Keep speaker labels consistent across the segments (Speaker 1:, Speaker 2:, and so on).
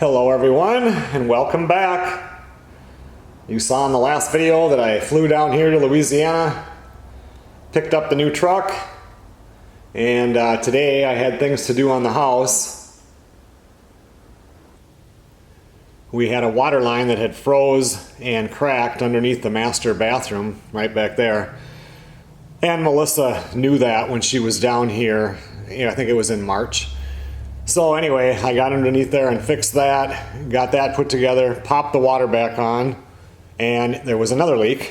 Speaker 1: Hello everyone, and welcome back. You saw in the last video that I flew down here to Louisiana, picked up the new truck, and today I had things to do on the house. We had a water line that had froze and cracked underneath the master bathroom right back there. And Melissa knew that when she was down here, I think it was in March. So anyway, I got underneath there and fixed that, got that put together, popped the water back on, and there was another leak.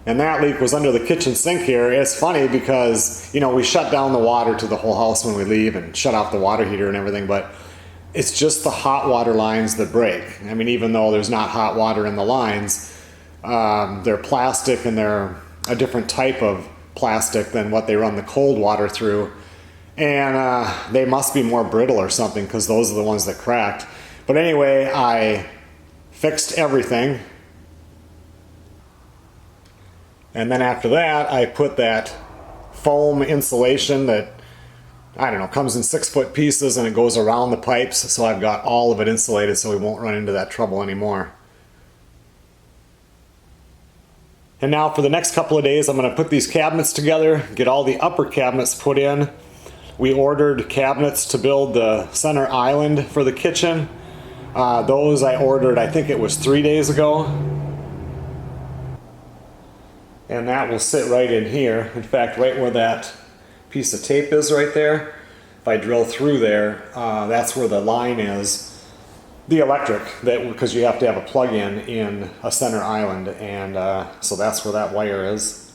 Speaker 1: And that leak was under the kitchen sink here. It's funny because, we shut down the water to the whole house when we leave and shut off the water heater and everything, but it's just the hot water lines that break. I mean, even though there's not hot water in the lines, they're plastic and they're a different type of plastic than what they run the cold water through. And they must be more brittle or something because those are the ones that cracked. But anyway, I fixed everything. And then after that, I put that foam insulation that, comes in 6-foot pieces and it goes around the pipes. So I've got all of it insulated so we won't run into that trouble anymore. And now for the next couple of days, I'm going to put these cabinets together, get all the upper cabinets put in. We ordered cabinets to build the center island for the kitchen. Those I ordered, I think it was 3 days ago. And that will sit right in here. In fact, right where that piece of tape is right there, if I drill through there, that's where the line is. The electric, because you have to have a plug-in in a center island, and so that's where that wire is.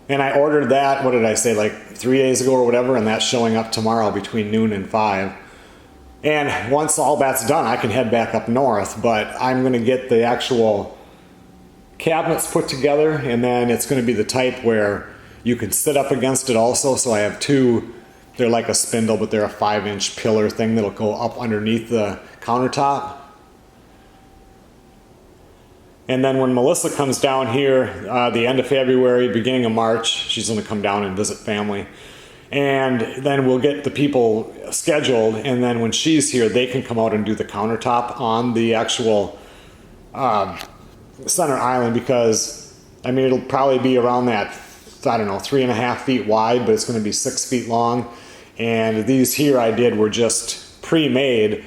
Speaker 1: And I ordered that, what did I say, like 3 days ago or whatever, and that's showing up tomorrow between noon and 5. And once all that's done, I can head back up north, but I'm going to get the actual cabinets put together, and then it's going to be the type where you can sit up against it also. So I have two, they're like a spindle, but they're a 5-inch pillar thing that'll go up underneath the countertop. And then when Melissa comes down here, the end of February, beginning of March, she's going to come down and visit family. And then we'll get the people scheduled, and then when she's here, they can come out and do the countertop on the actual center island, because, it'll probably be around that, 3.5 feet wide, but it's going to be 6 feet long. And these here I did were just pre-made.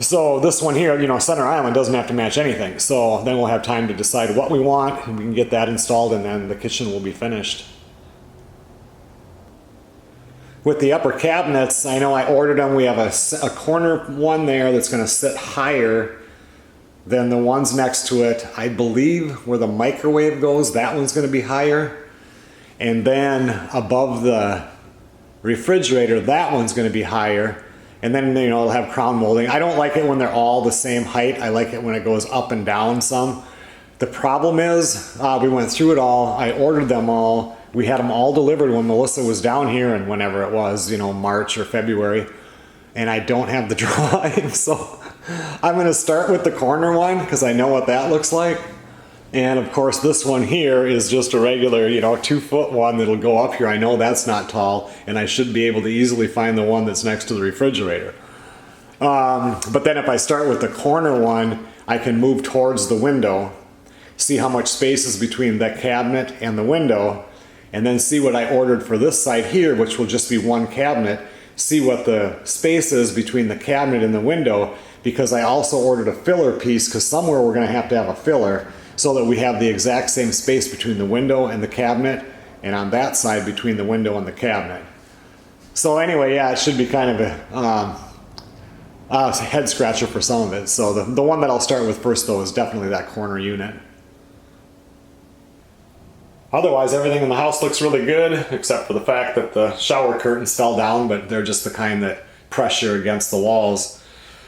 Speaker 1: So this one here, center island doesn't have to match anything. So then we'll have time to decide what we want, and we can get that installed, and then the kitchen will be finished. With the upper cabinets, I know I ordered them. We have a corner one there that's going to sit higher than the ones next to it. I believe where the microwave goes, that one's going to be higher. And then above the refrigerator, that one's going to be higher. And then, it'll have crown molding. I don't like it when they're all the same height. I like it when it goes up and down some. The problem is, we went through it all. I ordered them all. We had them all delivered when Melissa was down here, and whenever it was, March or February. And I don't have the drawing, so I'm going to start with the corner one because I know what that looks like. And of course, this one here is just a regular, 2-foot one that'll go up here. I know that's not tall, and I should be able to easily find the one that's next to the refrigerator. But then if I start with the corner one, I can move towards the window, see how much space is between the cabinet and the window, and then see what I ordered for this side here, which will just be one cabinet, see what the space is between the cabinet and the window, because I also ordered a filler piece, because somewhere we're going to have a filler, so that we have the exact same space between the window and the cabinet, and on that side between the window and the cabinet. So anyway, yeah, it should be kind of a head scratcher for some of it. So the one that I'll start with first, though, is definitely that corner unit. Otherwise, everything in the house looks really good, except for the fact that the shower curtains fell down, but they're just the kind that pressure against the walls.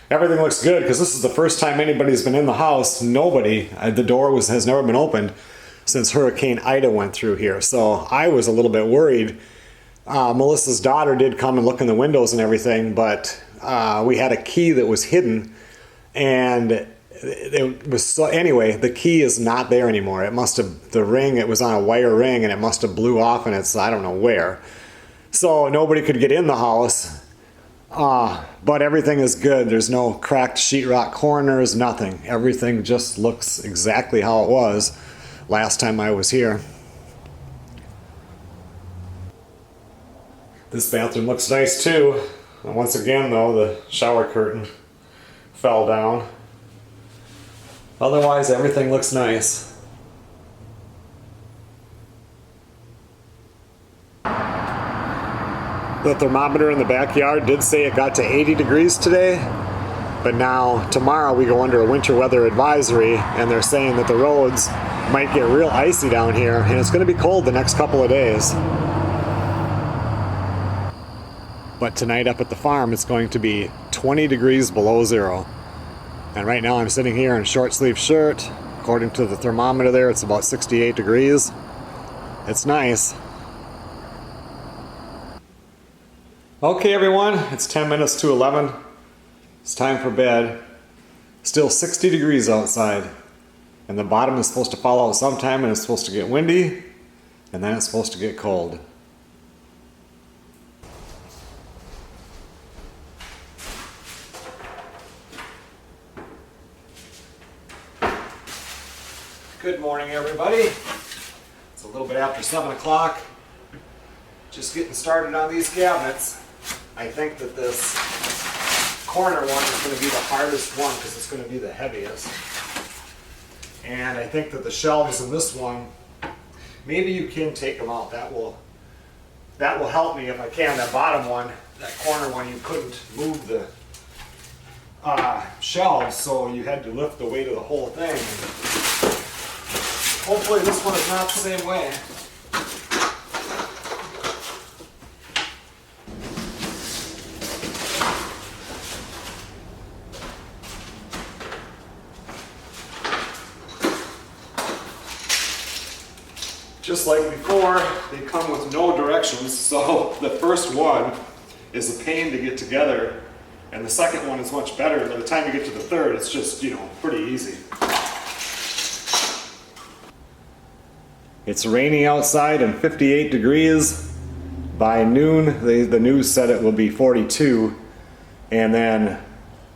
Speaker 1: Everything looks good because this is the first time anybody's been in the house. Nobody. The door has never been opened since Hurricane Ida went through here. So I was a little bit worried. Melissa's daughter did come and look in the windows and everything, but we had a key that was hidden, and it was so, anyway, the key is not there anymore. It must have, the ring, it was on a wire ring, and it must have blew off, and it's, I don't know where. So nobody could get in the house. But everything is good. There's no cracked sheetrock corners, nothing. Everything just looks exactly how it was last time I was here. This bathroom looks nice too. And once again though, the shower curtain fell down. Otherwise, everything looks nice. The thermometer in the backyard did say it got to 80 degrees today, but now tomorrow we go under a winter weather advisory, and they're saying that the roads might get real icy down here, and it's going to be cold the next couple of days. But tonight up at the farm it's going to be 20 degrees below zero. And right now I'm sitting here in a short sleeve shirt. According to the thermometer there, it's about 68 degrees. It's nice. Okay everyone, it's 10 minutes to 11. It's time for bed. Still 60 degrees outside. And the bottom is supposed to fall out sometime, and it's supposed to get windy, and then it's supposed to get cold. Good morning everybody. It's a little bit after 7 o'clock. Just getting started on these cabinets. I think that this corner one is going to be the hardest one because it's going to be the heaviest. And I think that the shelves in this one, maybe you can take them out. That will help me if I can. That bottom one, that corner one, you couldn't move the shelves, so you had to lift the weight of the whole thing. Hopefully this one is not the same way. Just like before, they come with no directions, so the first one is a pain to get together, and the second one is much better. By the time you get to the third, it's just, pretty easy. It's raining outside and 58 degrees. By noon, the news said it will be 42, and then,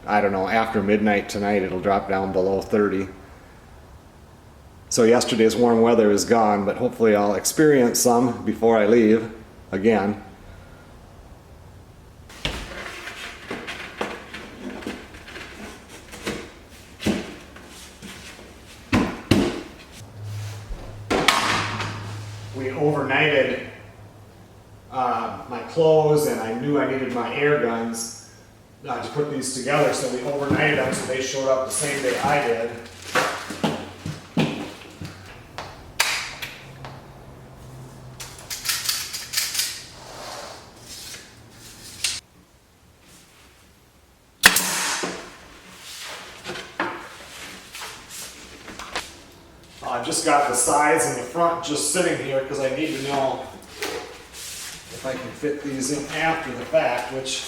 Speaker 1: I don't know, after midnight tonight, it'll drop down below 30. So yesterday's warm weather is gone, but hopefully I'll experience some before I leave again. We overnighted my clothes, and I knew I needed my air guns to put these together, so we overnighted them so they showed up the same day I did. I've just got the sides and the front just sitting here because I need to know if I can fit these in after the fact, which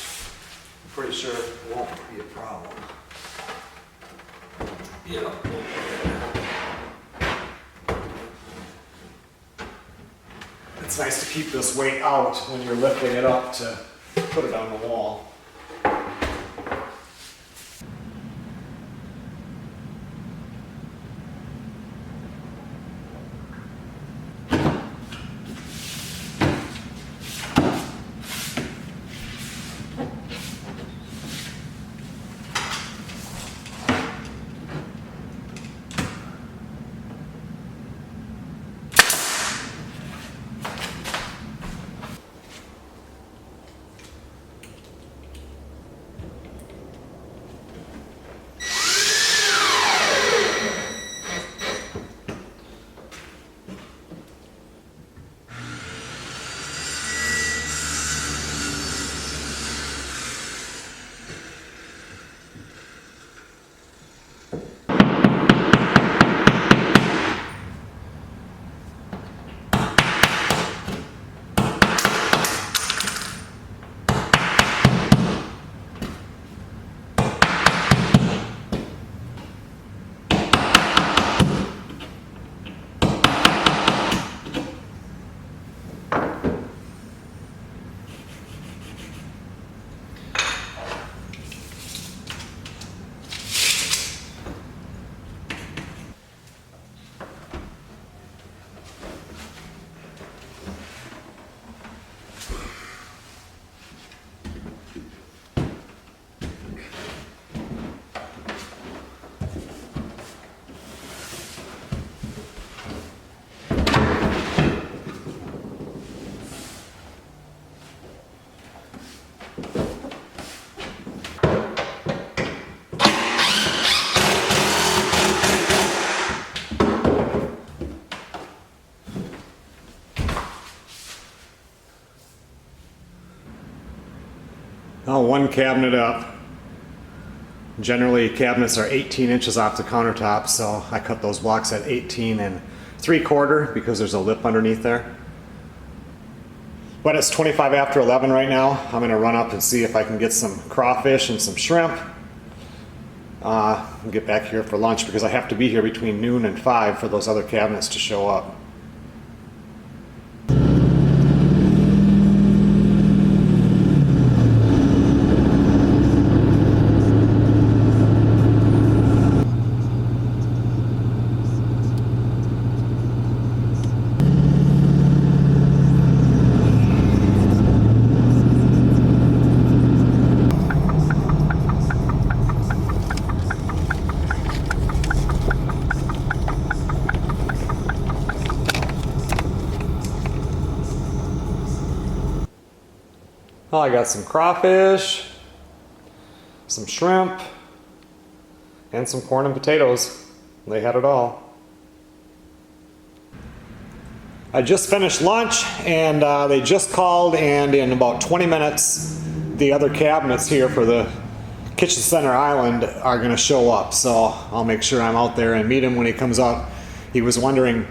Speaker 1: I'm pretty sure won't be a problem. Yeah. It's nice to keep this weight out when you're lifting it up to put it on the wall. Well, one cabinet up. Generally cabinets are 18 inches off the countertop, so I cut those blocks at 18 and 3/4 because there's a lip underneath there. But it's 25 after 11 right now. I'm gonna run up and see if I can get some crawfish and some shrimp. And get back here for lunch because I have to be here between noon and 5 for those other cabinets to show up. Well, I got some crawfish, some shrimp, and some corn and potatoes. They had it all. I just finished lunch and they just called, and in about 20 minutes the other cabinets here for the kitchen center island are going to show up. So I'll make sure I'm out there and meet him when he comes up. He was wondering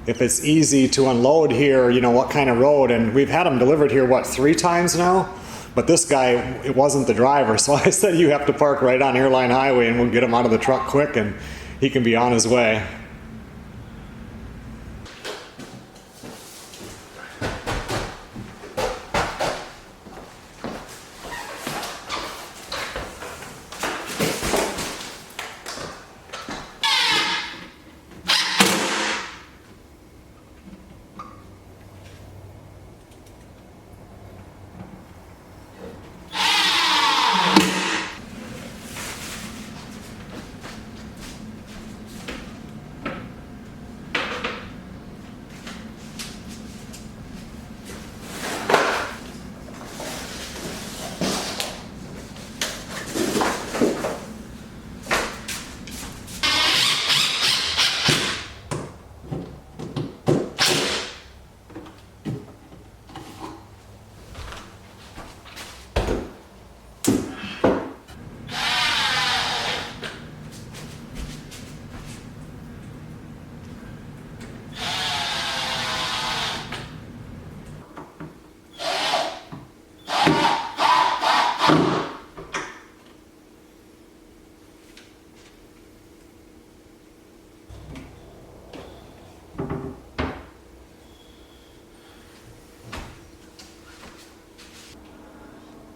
Speaker 1: if it's easy to unload here, you know, what kind of road, and we've had them delivered here, what, 3 times now? But this guy, it wasn't the driver, so I said you have to park right on Airline Highway and we'll get him out of the truck quick and he can be on his way.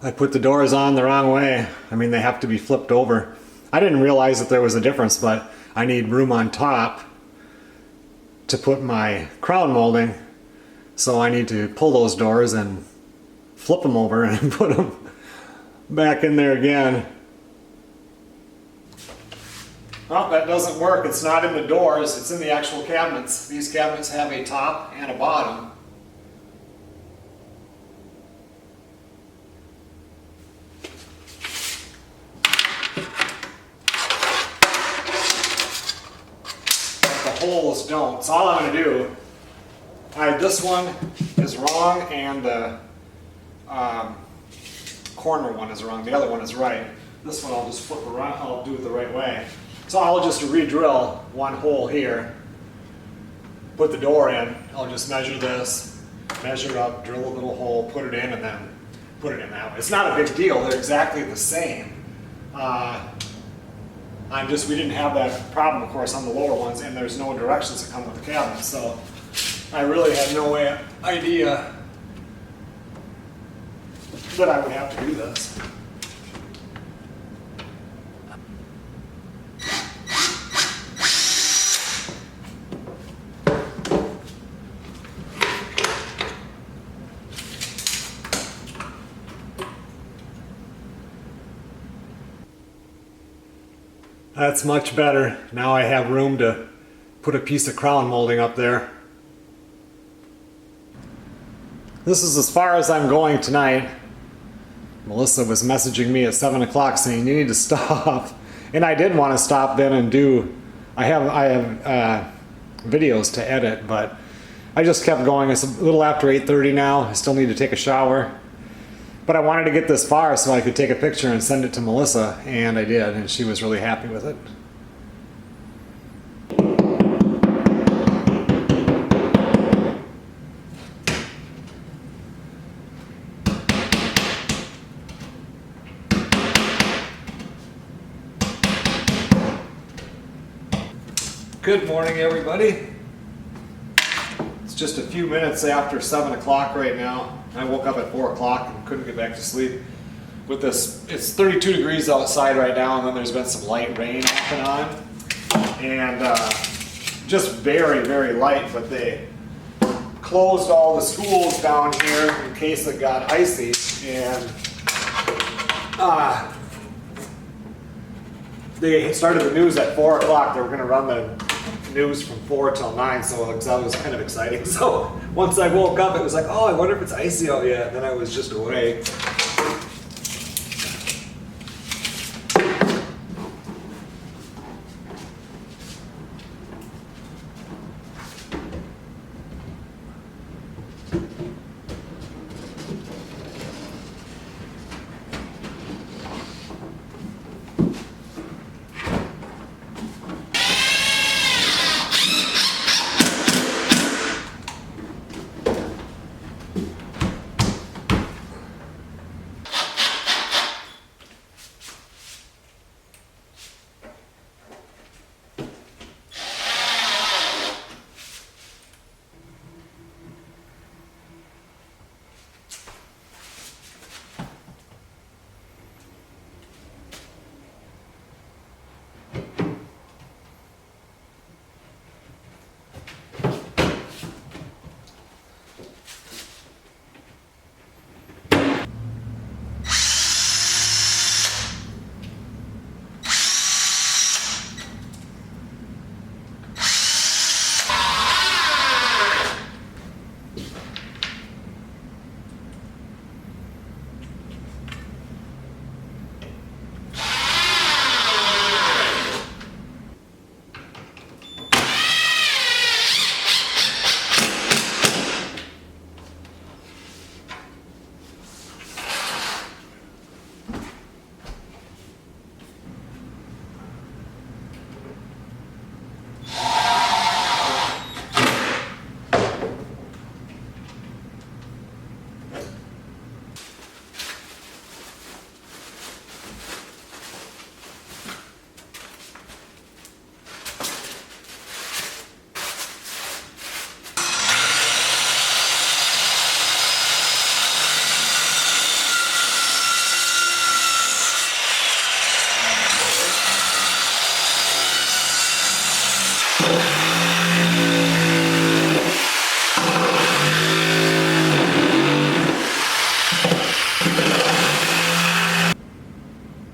Speaker 1: I put the doors on the wrong way. I mean, they have to be flipped over. I didn't realize that there was a difference, but I need room on top to put my crown molding. So I need to pull those doors and flip them over and put them back in there again. Well, that doesn't work. It's not in the doors, it's in the actual cabinets. These cabinets have a top and a bottom. Holes don't. So all I'm going to do, this one is wrong and the corner one is wrong. The other one is right. This one I'll just flip around. I'll do it the right way. So I'll just re-drill one hole here, put the door in. I'll just measure this, measure up, drill a little hole, put it in, and then put it in that way. It's not a big deal. They're exactly the same. We didn't have that problem, of course, on the lower ones, and there's no directions that come with the cabinet, so I really had no idea that I would have to do this. That's much better. Now I have room to put a piece of crown molding up there. This is as far as I'm going tonight. Melissa was messaging me at 7 o'clock saying you need to stop. And I did want to stop then and do, I have videos to edit, but I just kept going. It's a little after 8:30 now. I still need to take a shower. But I wanted to get this far so I could take a picture and send it to Melissa, and I did, and she was really happy with it. Good morning, everybody. It's just a few minutes after 7 o'clock right now. I woke up at 4 o'clock and couldn't get back to sleep. With this, it's 32 degrees outside right now, and then there's been some light rain off and on. And just very, very light, but they closed all the schools down here in case it got icy. And they started the news at 4 o'clock. They were going to run the news from 4 till 9, so that was kind of exciting. So once I woke up, it was like, oh, I wonder if it's icy out yet. And then I was just awake.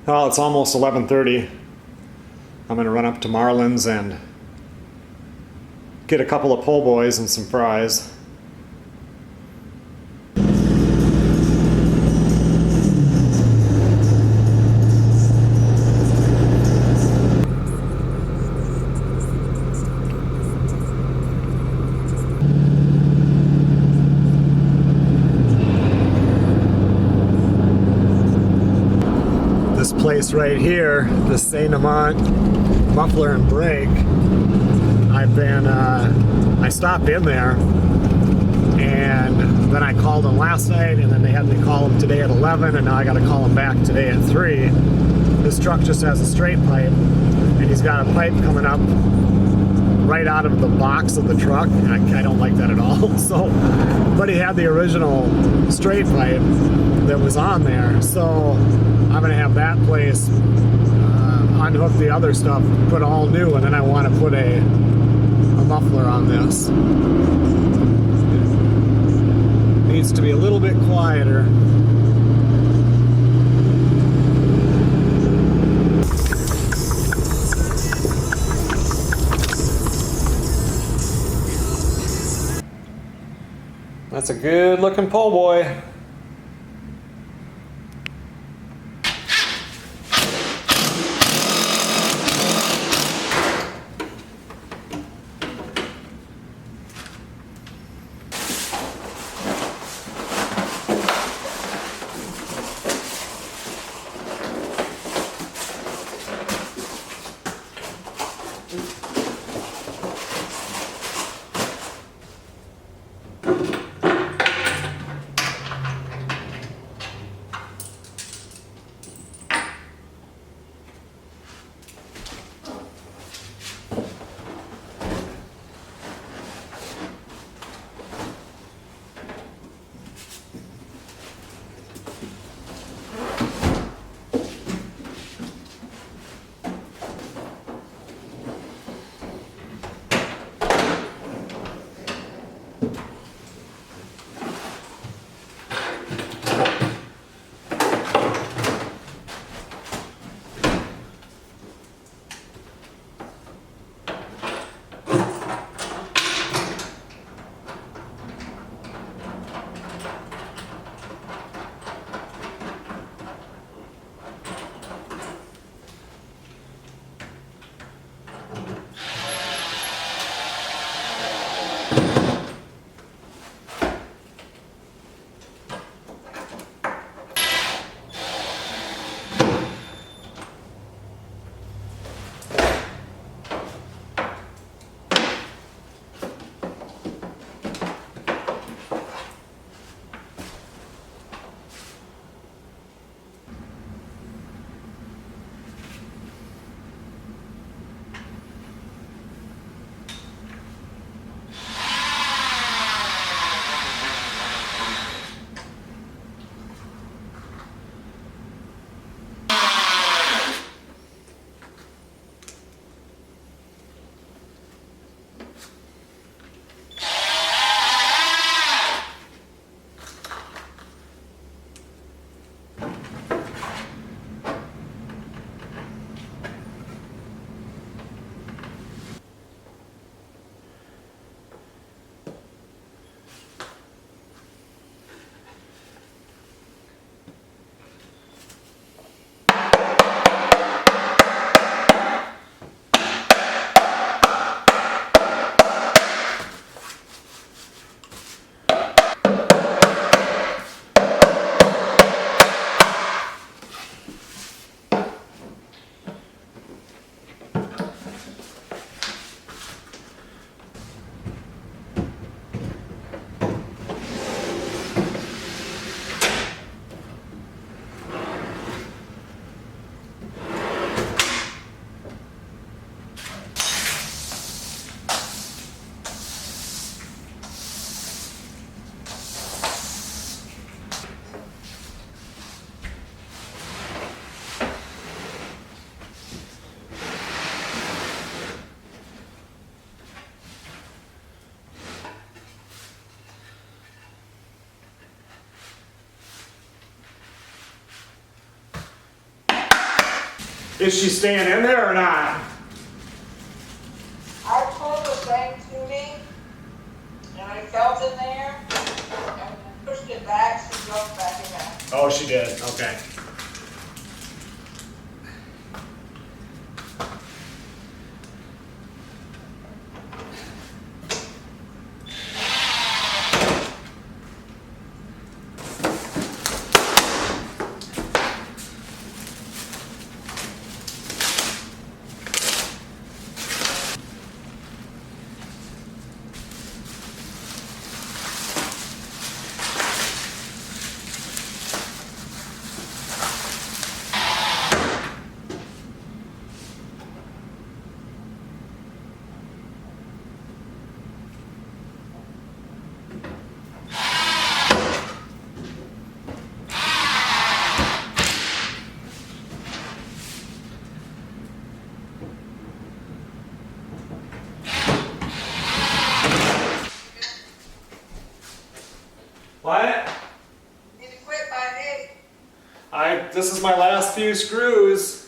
Speaker 1: Well, it's almost 11:30. I'm going to run up to Marlin's and get a couple of po' boys and some fries. Place right here, the Saint Amant Muffler and Brake. I stopped in there, and then I called them last night, and then they had me call them today at 11, and now I got to call them back today at 3. This truck just has a straight pipe, and he's got a pipe coming up right out of the box of the truck. I don't like that at all. So, but he had the original straight pipe that was on there, so I'm gonna have that place unhook the other stuff, put all new, and then I want to put a muffler on this. It needs to be a little bit quieter. That's a good looking po' boy. Is she staying in there or not?
Speaker 2: I pulled the thing to me, and I felt in there, and pushed it back, she jumped back in there.
Speaker 1: Oh, she did. Okay. What?
Speaker 2: You quit by me.
Speaker 1: This is my last few screws.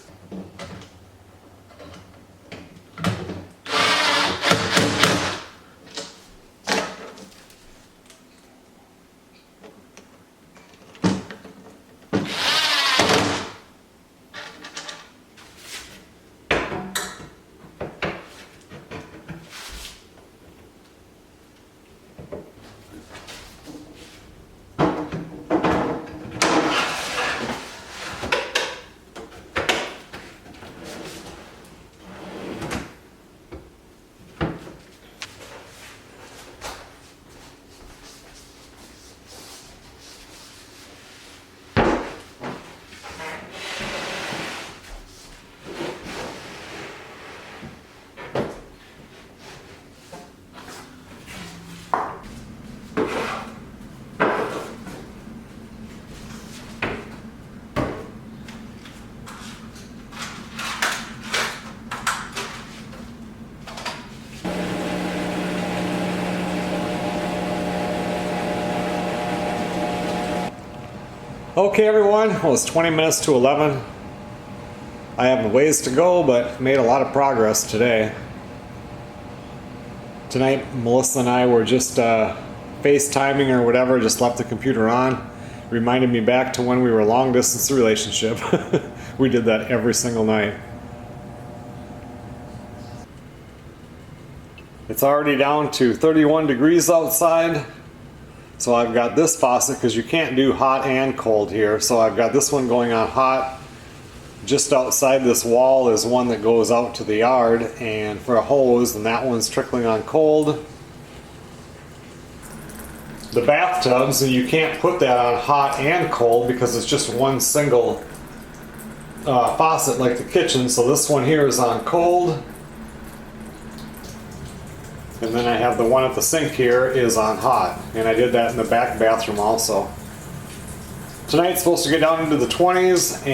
Speaker 1: Okay everyone, well it's 20 minutes to 11. I have a ways to go, but made a lot of progress today. Tonight, Melissa and I were just FaceTiming or whatever, just left the computer on. Reminded me back to when we were a long distance relationship. We did that every single night. It's already down to 31 degrees outside. So I've got this faucet because you can't do hot and cold here. So I've got this one going on hot. Just outside this wall is one that goes out to the yard and for a hose, and that one's trickling on cold. The bathtubs, and you can't put that on hot and cold because it's just one single faucet like the kitchen. So this one here is on cold. And then I have the one at the sink here is on hot. And I did that in the back bathroom also. Tonight's supposed to get down into the 20s,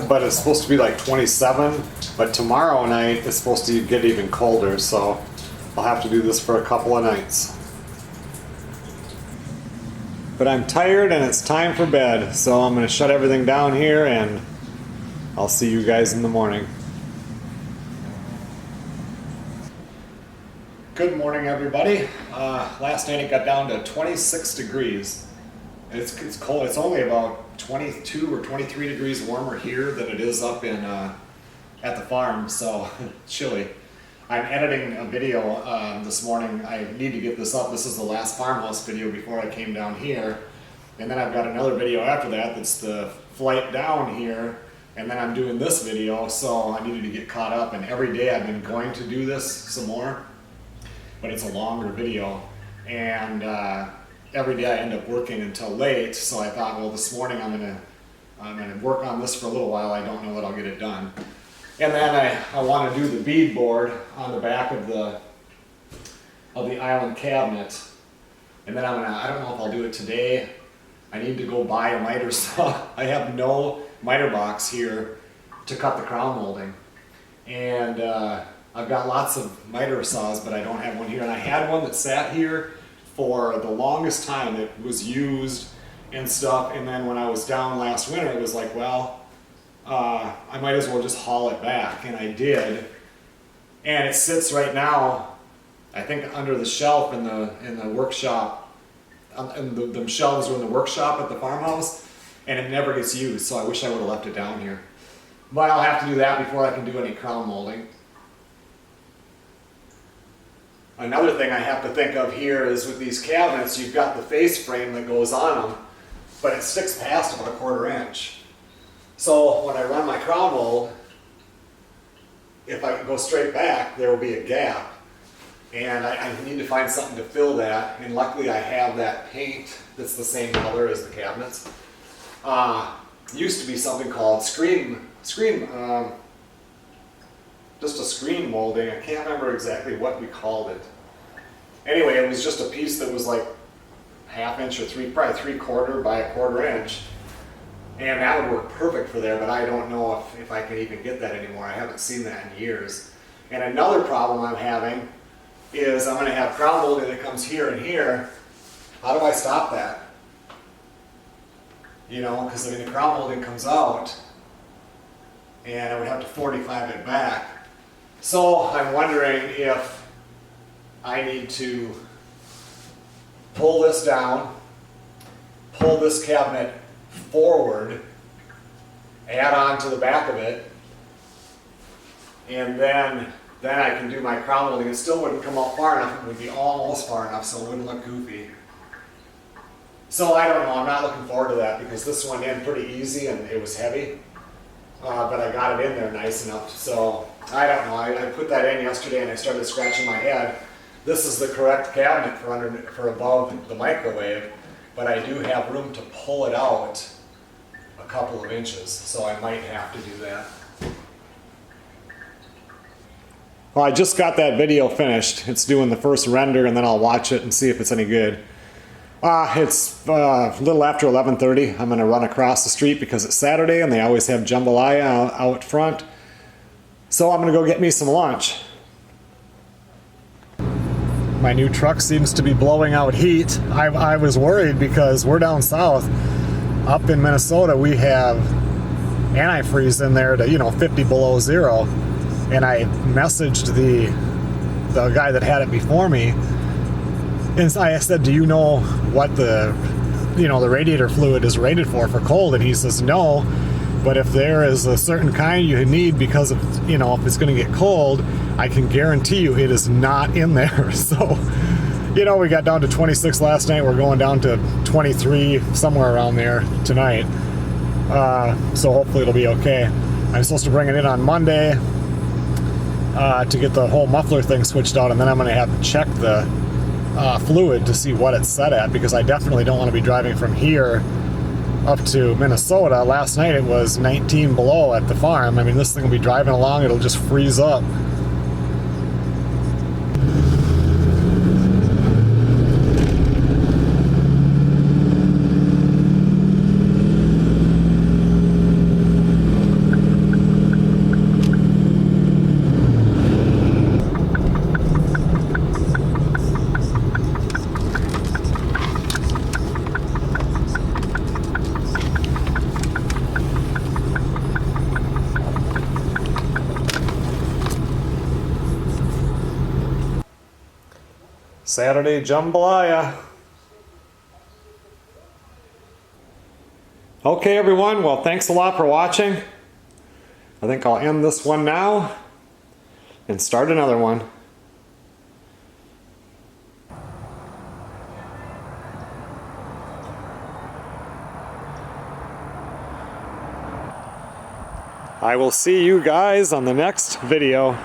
Speaker 1: but it's supposed to be like 27. But tomorrow night it's supposed to get even colder, so I'll have to do this for a couple of nights. But I'm tired and it's time for bed, so I'm going to shut everything down here and I'll see you guys in the morning. Good morning, everybody. Last night it got down to 26 degrees. It's cold. It's only about 22 or 23 degrees warmer here than it is up in at the farm, so chilly. I'm editing a video this morning. I need to get this up. This is the last farmhouse video before I came down here. And then I've got another video after that that's the flight down here. And then I'm doing this video, so I needed to get caught up. And every day I've been going to do this some more. But it's a longer video, and every day I end up working until late, so I thought, well, this morning I'm gonna work on this for a little while. I don't know that I'll get it done. And then I want to do the bead board on the back of the island cabinet, and then I don't know if I'll do it today. I need to go buy a miter saw. I have no miter box here to cut the crown molding, and I've got lots of miter saws, but I don't have one here. And I had one that sat here for the longest time. It was used and stuff. And then when I was down last winter, it was like, well, I might as well just haul it back, and I did. And it sits right now, I think, under the shelf in the workshop, and the shelves are in the workshop at the farmhouse, and it never gets used, so I wish I would have left it down here. But I'll have to do that before I can do any crown molding. Another thing I have to think of here is with these cabinets, you've got the face frame that goes on them, but it sticks past about 1/4 inch. So when I run my crown mold, if I go straight back, there will be a gap. And I need to find something to fill that, and luckily I have that paint that's the same color as the cabinets. Used to be something called just a screen molding. I can't remember exactly what we called it. Anyway, it was just a piece that was like 1/2 inch or probably 3/4 by 1/4 inch. And that would work perfect for there, but I don't know if I can even get that anymore. I haven't seen that in years. And another problem I'm having is I'm going to have crown molding that comes here and here. How do I stop that? You know, because I mean the crown molding comes out and I would have to 45 it back. So I'm wondering if I need to pull this down, pull this cabinet forward, add on to the back of it, and then I can do my crown molding. It still wouldn't come out far enough. It would be almost far enough, so it wouldn't look goofy. So I don't know. I'm not looking forward to that because this went in pretty easy and it was heavy, but I got it in there nice enough. So I don't know. I put that in yesterday and I started scratching my head. This is the correct cabinet for above the microwave, but I do have room to pull it out a couple of inches, so I might have to do that. Well, I just got that video finished. It's doing the first render, and then I'll watch it and see if it's any good. It's a little after 11:30. I'm going to run across the street because it's Saturday, and they always have jambalaya out front. So I'm going to go get me some lunch. My new truck seems to be blowing out heat. I was worried because we're down south. Up in Minnesota, we have antifreeze in there to 50 below zero. And I messaged the guy that had it before me, and I said, "Do you know what the radiator fluid is rated for cold?" And he says, "No, but if there is a certain kind you need because of if it's going to get cold, I can guarantee you it is not in there." So, we got down to 26 last night. We're going down to 23 somewhere around there tonight. So hopefully it'll be okay. I'm supposed to bring it in on Monday. To get the whole muffler thing switched out, and then I'm going to have to check the fluid to see what it's set at, because I definitely don't want to be driving from here up to Minnesota. Last night it was 19 below at the farm. I mean, this thing will be driving along, it'll just freeze up. Saturday jambalaya. Okay, everyone. Well, thanks a lot for watching. I think I'll end this one now and start another one. I will see you guys on the next video.